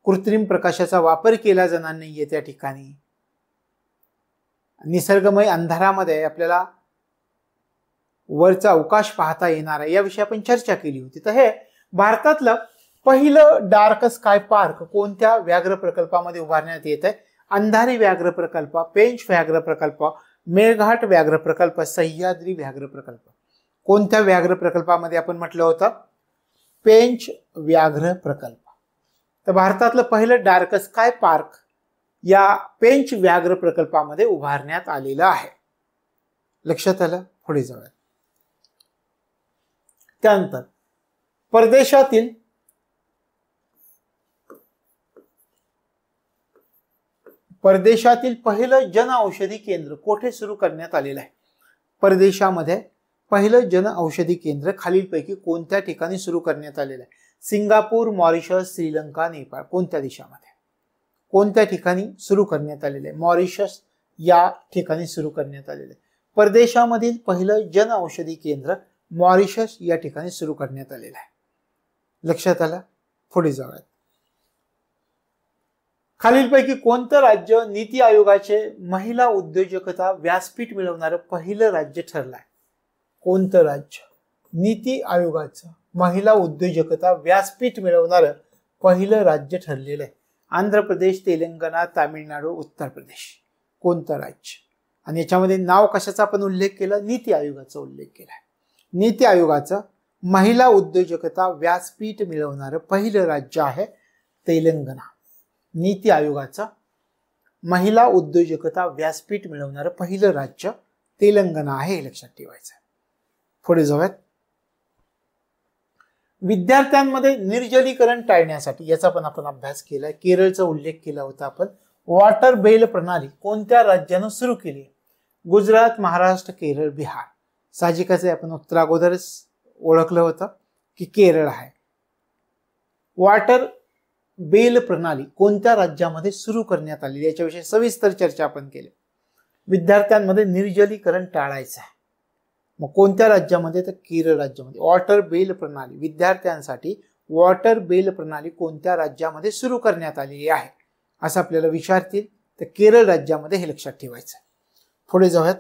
कृत्रिम प्रकाशाचा वापर केला जाणार नाहीये त्या ठिकाणी, निसर्गमय अंधारामध्ये आपल्याला वरचा अवकाश पाहता येणार आहे, याविषयी आपण चर्चा केली होती. तर हे भारतातलं पहिलं डार्क स्काय पार्क कोणत्या व्याघ्र प्रकल्पामध्ये उभारण्यात येत आहे? अंधारी व्याघ्र प्रकल्प, पेंच व्याघ्र प्रकल्प, मेळघाट व्याघ्र प्रकल्प, सह्याद्री व्याघ्र प्रकल्प. कोणत्या व्याघ्र प्रकल्पामध्ये आपण म्हटलं होतं? पेंच व्याघ्र प्रकल्प. तर भारतातलं पहिलं डार्क स्काय पार्क या पेंच व्याघ्र प्रकल्पामध्ये उभारण्यात आलेलं आहे. लक्षात आलं? पुढे जाऊया. त्यानंतर परदेशातील पहिलं जन औषधी केंद्र कोठे सुरू करण्यात आलेलं आहे? परदेशामध्ये पहिलं जन औषधी केंद्र खालीलपैकी कोणत्या ठिकाणी सुरू करण्यात आलेलं आहे? Singapore, Mauritius, Sri Lanka, Nepal. कोणत्या देशामध्ये, कोणत्या ठिकाणी सुरू करण्यात आलेलं आहे? मॉरिशस या ठिकाणी सुरू करण्यात आलेलं आहे. परदेशामधील पहिलं जन औषधी केंद्र मॉरिशस या ठिकाणी सुरू करण्यात आलेलं आहे. लक्षात आलं? पुढे जाऊयात. खालीलपैकी कोणतं राज्य नीती आयोगाचे महिला उद्योजकता व्यासपीठ मिळवणारं पहिलं राज्य ठरलं आहे? कोणतं राज्य नीती आयोगाचं महिला उद्योजकता व्यासपीठ मिळवणारं पहिलं राज्य ठरलेलं आहे? आंध्र प्रदेश, तेलंगणा, तामिळनाडू, उत्तर प्रदेश. कोणतं राज्य? आणि याच्यामध्ये नाव कशाचा आपण उल्लेख केला? नीती आयोगाचा उल्लेख केला आहे. नीती आयोगाचं महिला उद्योजकता व्यासपीठ मिळवणारं पहिलं राज्य आहे तेलंगणा. नीती आयोगाचं महिला उद्योजकता व्यासपीठ मिळवणारं पहिलं राज्य तेलंगणा आहे, हे लक्षात ठेवायचं. पुढे जाऊयात. विद्यार्थ्यांमध्ये निर्जलीकरण टाळण्यासाठी याचा पण आपण अभ्यास केलाय. केरळचा उल्लेख केला होता आपण. वॉटर बेल प्रणाली कोणत्या राज्यानं सुरू केली? गुजरात, महाराष्ट्र, केरळ, बिहार. साहजिकच आहे, आपण उत्तर अगोदरच ओळखलं होतं की केरळ आहे. वॉटर बेल प्रणाली कोणत्या राज्यामध्ये सुरू करण्यात आली याच्याविषयी सविस्तर चर्चा आपण केली. विद्यार्थ्यांमध्ये निर्जलीकरण टाळायचं आहे, मग कोणत्या राज्यामध्ये? तर केरळ राज्यामध्ये. वॉटर बेल प्रणाली विद्यार्थ्यांसाठी वॉटर बेल प्रणाली कोणत्या राज्यामध्ये सुरू करण्यात आलेली आहे असं आपल्याला विचारतील तर केरळ राज्यामध्ये, हे लक्षात ठेवायचं. पुढे जाऊयात.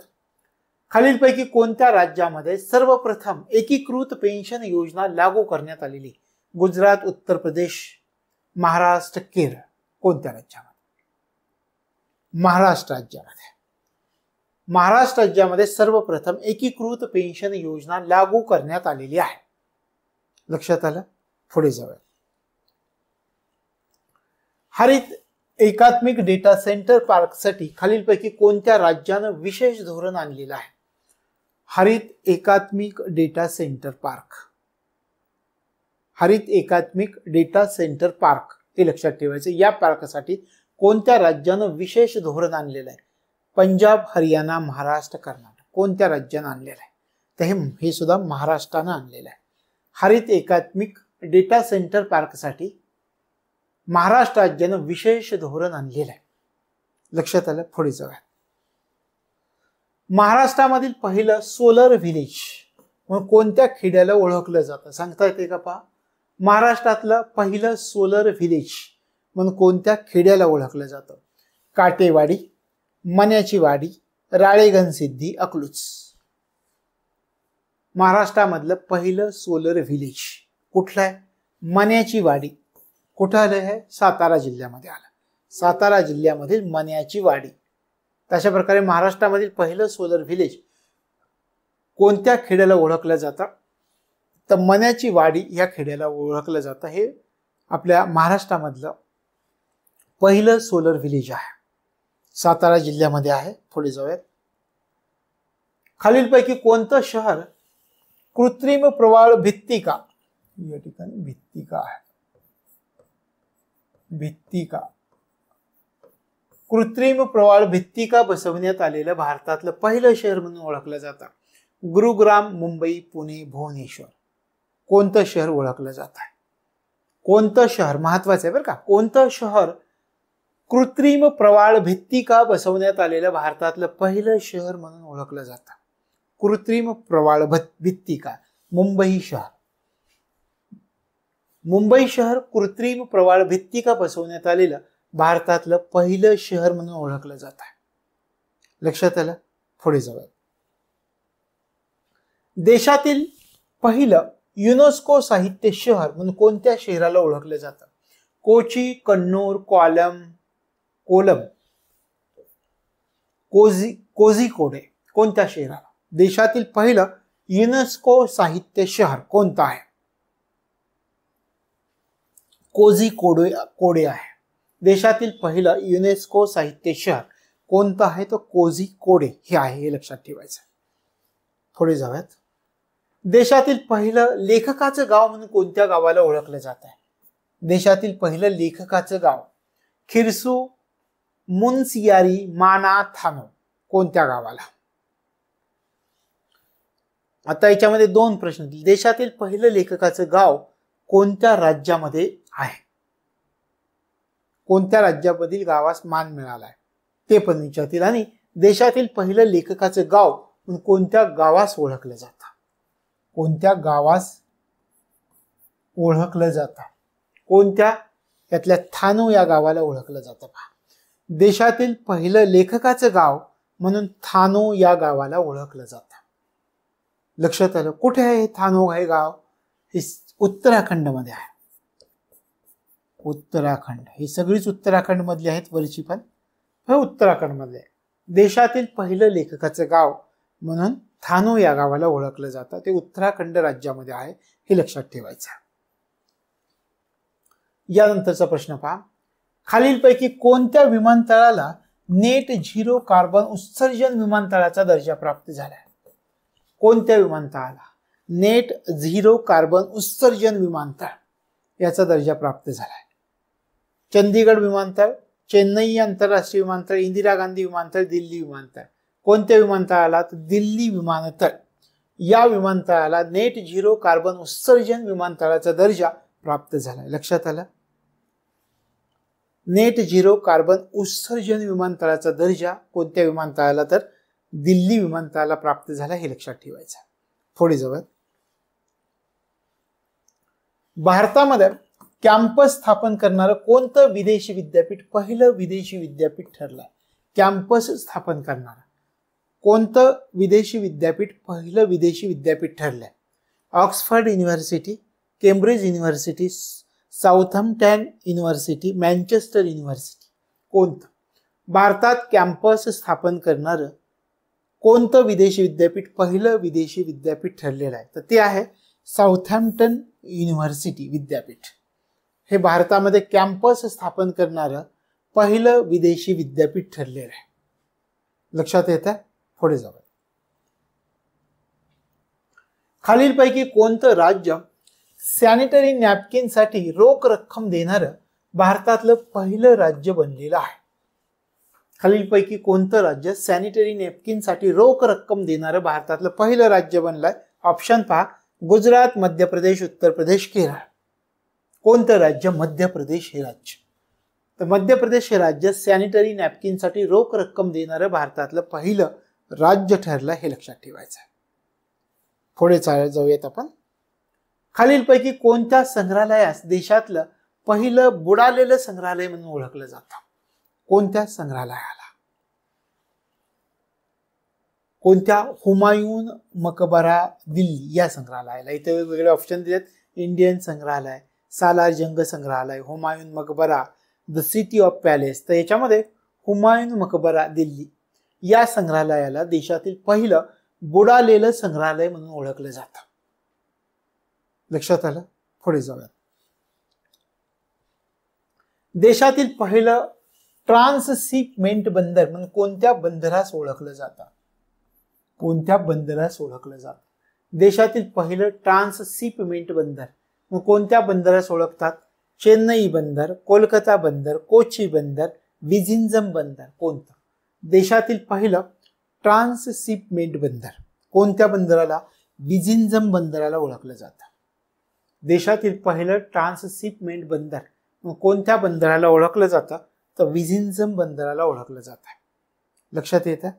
खालीलपैकी कोणत्या राज्यामध्ये सर्वप्रथम एकीकृत पेन्शन योजना लागू करण्यात आलेली? गुजरात, उत्तर प्रदेश, महाराष्ट्र, केरळ. कोणत्या राज्यामध्ये? महाराष्ट्र राज्यामध्ये. महाराष्ट्र राज्यामध्ये सर्वप्रथम एकीकृत पेन्शन योजना लागू करण्यात आलेली आहे. लक्षात आलं? पुढे जाऊया. हरित एकात्मिक डेटा सेंटर पार्कसाठी खालीलपैकी कोणत्या राज्यानं विशेष धोरण आणलेलं आहे? हरित एकात्मिक डेटा सेंटर पार्क. हरित एकात्मिक डेटा सेंटर पार्क हे लक्षात ठेवायचं. या पार्कसाठी कोणत्या राज्यानं विशेष धोरण आणलेलं आहे? पंजाब, हरियाणा, महाराष्ट्र, कर्नाटक. कोणत्या राज्यानं आणलेलं आहे? तर हे सुद्धा महाराष्ट्रानं आणलेलं आहे. हरित एकात्मिक डेटा सेंटर पार्कसाठी महाराष्ट्र राज्यानं विशेष धोरण आणलेलं आहे. लक्षात आलं? पुढे जाऊया. महाराष्ट्रामधील पहिलं सोलर व्हिलेज म्हणून कोणत्या खेड्याला ओळखलं जातं? सांगता येते का? पहा, महाराष्ट्रातलं पहिलं सोलर व्हिलेज म्हणून कोणत्या खेड्याला ओळखलं जातं? काटेवाडी, मण्याची वाडी, राळेगणसिद्धी, अकलूज. महाराष्ट्रामधलं पहिलं सोलर व्हिलेज कुठलं आहे? मण्याची वाडी. कुठं आलं आहे? सातारा जिल्ह्यामध्ये आलं. सातारा जिल्ह्यामधील मण्याची वाडी. तशा प्रकारे महाराष्ट्रामधील पहिलं सोलर व्हिलेज कोणत्या खेड्याला ओळखलं जातं? तर मण्याची वाडी या खेड्याला ओळखलं जातं. हे आपल्या महाराष्ट्रामधलं पहिलं सोलर व्हिलेज आहे, सातारा जिल्ह्यामध्ये आहे. पुढे जाऊयात. खालीलपैकी कोणतं शहर कृत्रिम प्रवाळ भित्तिका, या ठिकाणी भित्तिका आहे, भित्तिका, कृत्रिम प्रवाळ भित्तिका बसवण्यात आलेलं भारतातलं पहिलं शहर म्हणून ओळखलं जातं? गुरुग्राम, मुंबई, पुणे, भुवनेश्वर. कोणतं शहर ओळखलं जात आहे? कोणतं शहर महत्वाचं आहे बरं का? कोणतं शहर कृत्रिम प्रवाळ भित्तिका बसवण्यात आलेलं भारतातलं पहिलं शहर म्हणून ओळखलं जातं? कृत्रिम प्रवाळ भित्तिका. मुंबई शहर. मुंबई शहर कृत्रिम प्रवाळ भित्तिका बसवण्यात आलेलं भारतातलं पहिलं शहर म्हणून ओळखलं जात आहे. लक्षात आलं? पुढे जाऊया. देशातील पहिलं युनेस्को साहित्य शहर म्हणून कोणत्या शहराला ओळखलं जातं? कोची, कन्नूर, कोलम, कोझिकोडे. कोणत्या शहराला? देशातील पहिलं युनेस्को साहित्य शहर कोणतं आहे? कोझिकोडे आहे. देशातील पहिलं युनेस्को साहित्य शहर कोणतं आहे? तो कोझिकोडे हे आहे, हे लक्षात ठेवायचं. पुढे जाऊयात. देशातील पहिलं लेखकाचं गाव म्हणून कोणत्या गावाला ओळखलं जात आहे? देशातील पहिलं लेखकाचं गाव खिर्सू मुन्सियारी मानाथानो कोणत्या गावाला? आता याच्यामध्ये दोन प्रश्न. देशातील पहिलं लेखकाचं गाव कोणत्या राज्यामध्ये आहे? कोणत्या राज्यामधील गावास मान मिळालाय ते पण विचारतील. आणि देशातील पहिलं लेखकाचं गाव म्हणून कोणत्या गावास ओळखलं जातं? कोणत्या गावास ओळखलं जातं? कोणत्या? यातल्या थानो या गावाला ओळखलं जातं. पहा, देशातील पहिलं लेखकाचं गाव म्हणून थानो या गावाला ओळखलं जातं. लक्षात आलं? कुठे आहे थानो हे गाव? हे उत्तराखंड मध्ये आहे. उत्तराखंड, ही सगळीच उत्तराखंड मधली आहेत वरची पण, हे उत्तराखंड मध्ये. देशातील पहिलं लेखकाचं गाव म्हणून थानो या गावाला ओळखलं जातं. ते उत्तराखंड राज्यामध्ये आहे, हे लक्षात ठेवायचं. यानंतरचा प्रश्न पहा. खालीलपैकी कोणत्या विमानतळाला नेट झिरो कार्बन उत्सर्जन विमानतळाचा दर्जा प्राप्त झाला? कोणत्या विमानतळाला नेट झिरो कार्बन उत्सर्जन विमानतळ याचा दर्जा प्राप्त झालाय? चंदीगड विमानतळ, चेन्नई आंतरराष्ट्रीय विमानतळ, इंदिरा गांधी विमानतळ, दिल्ली विमानतळ. कोणत्या विमानतळाला? दिल्ली विमानतळ. या विमानतळाला नेट झिरो कार्बन उत्सर्जन विमानतळाचा दर्जा प्राप्त झालाय. लक्षात आलं? नेट झिरो कार्बन उत्सर्जन विमानतळाचा दर्जा कोणत्या विमानतळाला? तर दिल्ली विमानतळाला प्राप्त झाला, हे लक्षात ठेवायचं. पुढे जाऊयात. भारतामध्ये कॅम्पस स्थापन करणारं कोणतं विदेशी विद्यापीठ पहिलं विदेशी विद्यापीठ ठरलंय? कॅम्पस स्थापन करणारं कोणतं विदेशी विद्यापीठ पहिलं विदेशी विद्यापीठ ठरलंय? Oxford University, Cambridge University, Southampton University, Manchester University. कोणतं? भारतात कॅम्पस स्थापन करणारं कोणतं विदेशी विद्यापीठ पहिलं विदेशी विद्यापीठ ठरलेलं आहे? तर ते आहे साऊथहॅम्प्टन युनिव्हर्सिटी विद्यापीठ. हे भारतामध्ये कॅम्पस स्थापन करणारं पहिलं विदेशी विद्यापीठ ठरलेलं आहे. लक्षात येतं? पुढे जाऊया. खालीलपैकी कोणतं राज्य सॅनिटरी नॅपकिनसाठी रोख रक्कम देणारं भारतातलं पहिलं राज्य बनलेलं आहे? खालीलपैकी कोणतं राज्य सॅनिटरी नॅपकिनसाठी रोख रक्कम देणारं भारतातलं पहिलं राज्य बनलंय? ऑप्शन पहा. गुजरात, मध्य प्रदेश, उत्तर प्रदेश, केरळ. कोणतं राज्य? मध्य प्रदेश हे राज्य. तर मध्य प्रदेश हे राज्य सॅनिटरी नॅपकिनसाठी रोख रक्कम देणारं भारतातलं पहिलं राज्य ठरलं, हे लक्षात ठेवायचं. पुढे जाऊयात आपण. खालीलपैकी कोणत्या संग्रहालयास देशातलं पहिलं बुडालेलं संग्रहालय म्हणून ओळखलं जातं? कोणत्या संग्रहालयाला? कोणत्या? हुमायून मकबरा दिल्ली या संग्रहालयाला. इथे वेगवेगळे ऑप्शन दिलेत. इंडियन संग्रहालय, सालार जंग संग्रहालय, हुमायून मकबरा, द सिटी ऑफ पॅलेस. तर याच्यामध्ये हुमायून मकबरा दिल्ली या संग्रहालयाला देशातील पहिलं बुडालेलं संग्रहालय म्हणून ओळखलं जातं. लक्षात आलं? पुढे जाऊया. देशातील पहिलं ट्रान्सशिपमेंट बंदर म्हणून कोणत्या बंदरास ओळखलं जातं? कोणत्या बंदरास ओळखलं जातं? देशातील पहिलं ट्रान्सशिपमेंट बंदर मग कोणत्या बंदरास ओळखतात? चेन्नई बंदर, कोलकाता बंदर, कोची बंदर, विझिंजम बंदर. कोणतं? देशातील पहिलं ट्रान्सशिपमेंट बंदर कोणत्या बंदराला? विझिंजम बंदराला ओळखलं जातं. देशातील पहिलं ट्रान्सशिपमेंट बंदर मग कोणत्या बंदराला ओळखलं जातं? तर विझिंजम बंदराला ओळखलं जातं. लक्षात येतं?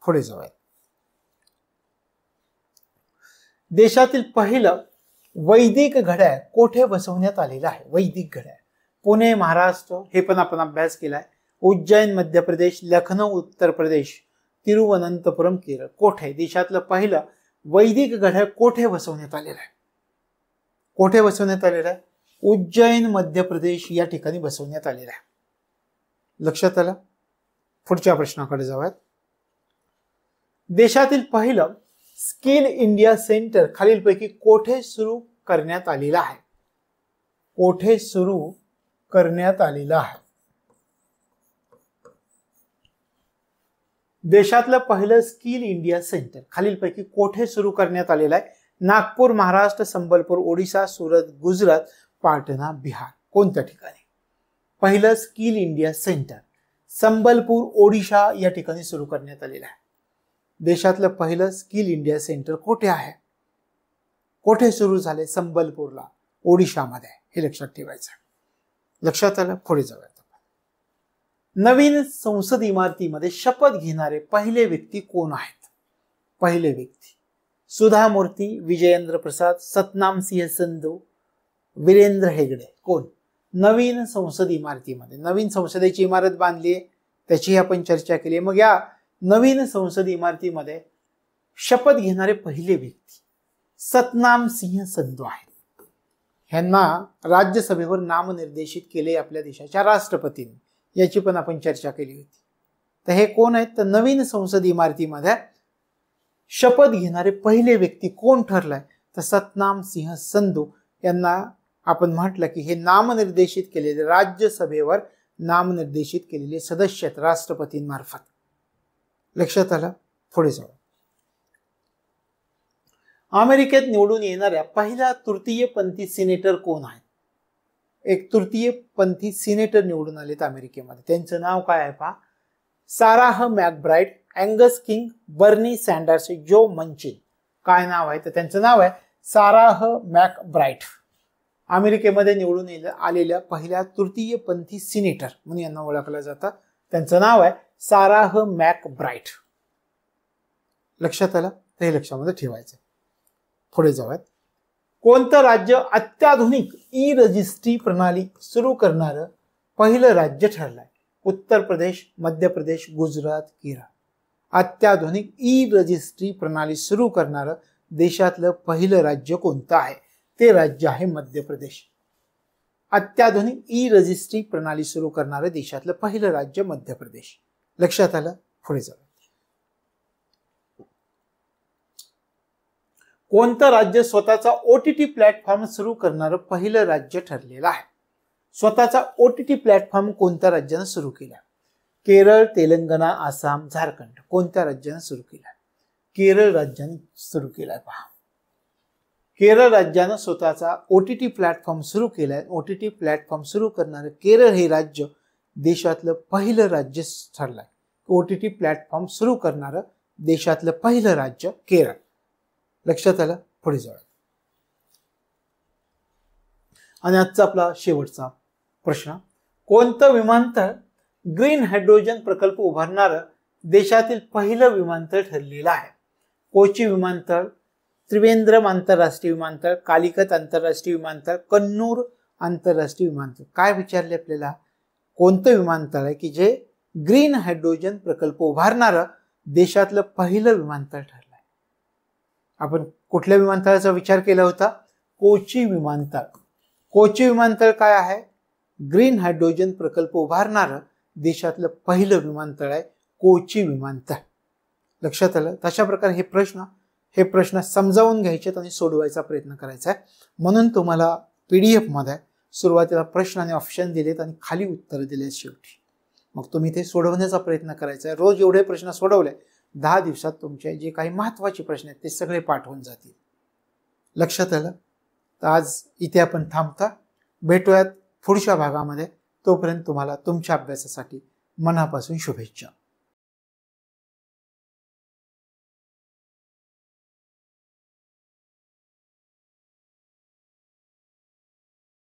पुढे जाऊया. देशातील पहिलं वैदिक घड्याळ कोठे बसवण्यात आलेलं आहे? वैदिक घड्याळ पुणे महाराष्ट्र, हे पण आपण अभ्यास केलाय. उज्जैन मध्य प्रदेश, लखनौ उत्तर प्रदेश, तिरुवनंतपुरम केरळ. कोठे? देशातलं पहिलं वैदिक घड्याळ कोठे बसवण्यात आलेलं आहे? कोठे बसवण्यात आलेलं आहे? उज्जैन मध्य प्रदेश या ठिकाणी बसवण्यात आलेलं आहे. लक्षात आलं? पुढच्या प्रश्नाकडे जाऊयात. देशातील पहिलं स्किल इंडिया सेंटर खालीलपैकी कोठे सुरू करण्यात आलेलं आहे? कोठे सुरू करण्यात आलेला आहे? देशातलं पहिलं स्किल इंडिया सेंटर खालीलपैकी कोठे सुरू करण्यात आलेलं आहे? नागपूर महाराष्ट्र, संबलपूर ओडिशा, सुरत गुजरात, पाटणा बिहार. कोणत्या ठिकाणी? पहिलं skill India centre Sambalpur Odisha या ठिकाणी सुरू करण्यात आलेलं आहे. देशातलं पहिलं स्किल इंडिया सेंटर कुठे आहे? कोठे सुरू झाले? संबलपूरला, ओडिशामध्ये. हे लक्षात ठेवायचं. लक्षात आलं? पुढे जाऊयात. नवीन संसद इमारतीमध्ये शपथ घेणारे पहिले व्यक्ती कोण आहेत? पहिले व्यक्ती सुधा मूर्ती, विजयेंद्र प्रसाद, सतनाम सिंह संधू, वीरेंद्र हेगडे. कोण? नवीन संसद इमारतीमध्ये, नवीन संसदेची इमारत बांधली आहे त्याची आपण चर्चा केली. मग या नवीन संसद इमारतीमध्ये शपथ घेणारे पहिले व्यक्ती सतनाम सिंह संधू आहेत. ह्यांना राज्यसभेवर नामनिर्देशित केले आपल्या देशाच्या राष्ट्रपतींनी. याची पण आपण चर्चा केली होती. तर हे कोण आहेत? तर नवीन संसद इमारतीमध्ये शपथ घेणारे पहिले व्यक्ती कोण ठरलाय? तर सतनाम सिंह संधू यांना आपण म्हटलं की हे नामनिर्देशित केलेले, राज्यसभेवर नामनिर्देशित केलेले सदस्य आहेत राष्ट्रपतींमार्फत. लक्षात आलं? पुढे जाऊ. अमेरिकेत निवडून येणाऱ्या पहिला तृतीयपंथी सिनेटर कोण आहेत? एक तृतीयपंथी सिनेटर निवडून आलेत अमेरिकेमध्ये. त्यांचं नाव काय आहे पहा? साराह मॅकब्राइड, अँगस किंग, बर्नी सॅन्डर्स, जो मंचिन. काय नाव आहे? तर त्यांचं नाव आहे साराह मॅकब्राइड. अमेरिकेमध्ये निवडून आलेल्या पहिल्या तृतीयपंथी सिनेटर म्हणून यांना ओळखलं जातं. त्यांचं नाव आहे साराह मॅकब्राइड. लक्षात आलं? तर हे लक्षामध्ये ठेवायचं. पुढे जाऊयात. कोणतं राज्य अत्याधुनिक ई रजिस्ट्री प्रणाली सुरू करणारं पहिलं राज्य ठरलंय? उत्तर प्रदेश, मध्य प्रदेश, गुजरात, केरळ. अत्याधुनिक ई रजिस्ट्री प्रणाली सुरू करणारं देशातलं पहिलं राज्य कोणतं आहे? ते राज्य आहे मध्य प्रदेश. अत्याधुनिक ई रजिस्ट्री प्रणाली सुरू करणारं देशातलं पहिलं राज्य मध्य प्रदेश. लक्षात आलं? पुढे जाऊ. कोणतं राज्य स्वतःचा OTT प्लॅटफॉर्म सुरू करणारं पहिलं राज्य ठरलेलं आहे? स्वतःचा OTT प्लॅटफॉर्म कोणत्या राज्यानं सुरू केला? केरळ, तेलंगणा, आसाम, झारखंड. कोणत्या राज्यानं सुरू केला? केरळ राज्याने सुरू केलाय. पहा, केरळ राज्यानं स्वतःचा OTT प्लॅटफॉर्म सुरू केलाय. OTT प्लॅटफॉर्म सुरू करणारं केरळ हे राज्य देशातलं पहिलं राज्य ठरलंय. OTT प्लॅटफॉर्म सुरू करणारं देशातलं पहिलं राज्य केरळ. लक्षात आलं? पुढे जाऊया. आणि आजचा आपला शेवटचा प्रश्न, कोणतं विमानतळ ग्रीन हायड्रोजन प्रकल्प उभारणारं देशातील पहिलं विमानतळ ठरलेलं आहे? कोची विमानतळ, त्रिवेंद्रम आंतरराष्ट्रीय विमानतळ, कालिकत आंतरराष्ट्रीय विमानतळ, कन्नूर आंतरराष्ट्रीय विमानतळ. काय विचारले आपल्याला? कोणतं विमानतळ आहे की जे ग्रीन हायड्रोजन प्रकल्प उभारणारं देशातलं पहिलं विमानतळ ठरलंय? आपण कुठल्या विमानतळाचा विचार केला होता? कोची विमानतळ. कोची विमानतळ काय आहे? ग्रीन हायड्रोजन प्रकल्प उभारणारं देशातलं पहिलं विमानतळ आहे कोची विमानतळ. लक्षात आलं? तशा प्रकारे हे प्रश्न समजावून घ्यायचे आणि सोडवायचा प्रयत्न करायचा आहे. म्हणून तुम्हाला PDF मध्ये सुरुवातीला प्रश्न आणि ऑप्शन दिलेत आणि खाली उत्तर दिलेत शेवटी. मग तुम्ही ते सोडवण्याचा प्रयत्न करायचा आहे. रोज एवढे प्रश्न सोडवले 10 दिवसात तुमचे जे काही महत्त्वाचे प्रश्न आहेत ते सगळे पाठवून जातील. लक्षात आलं? तर आज इथे आपण थांबता. भेटूयात पुढच्या भागामध्ये. तोपर्यंत तुम्हाला तुमच्या अभ्यासासाठी मनापासून शुभेच्छा.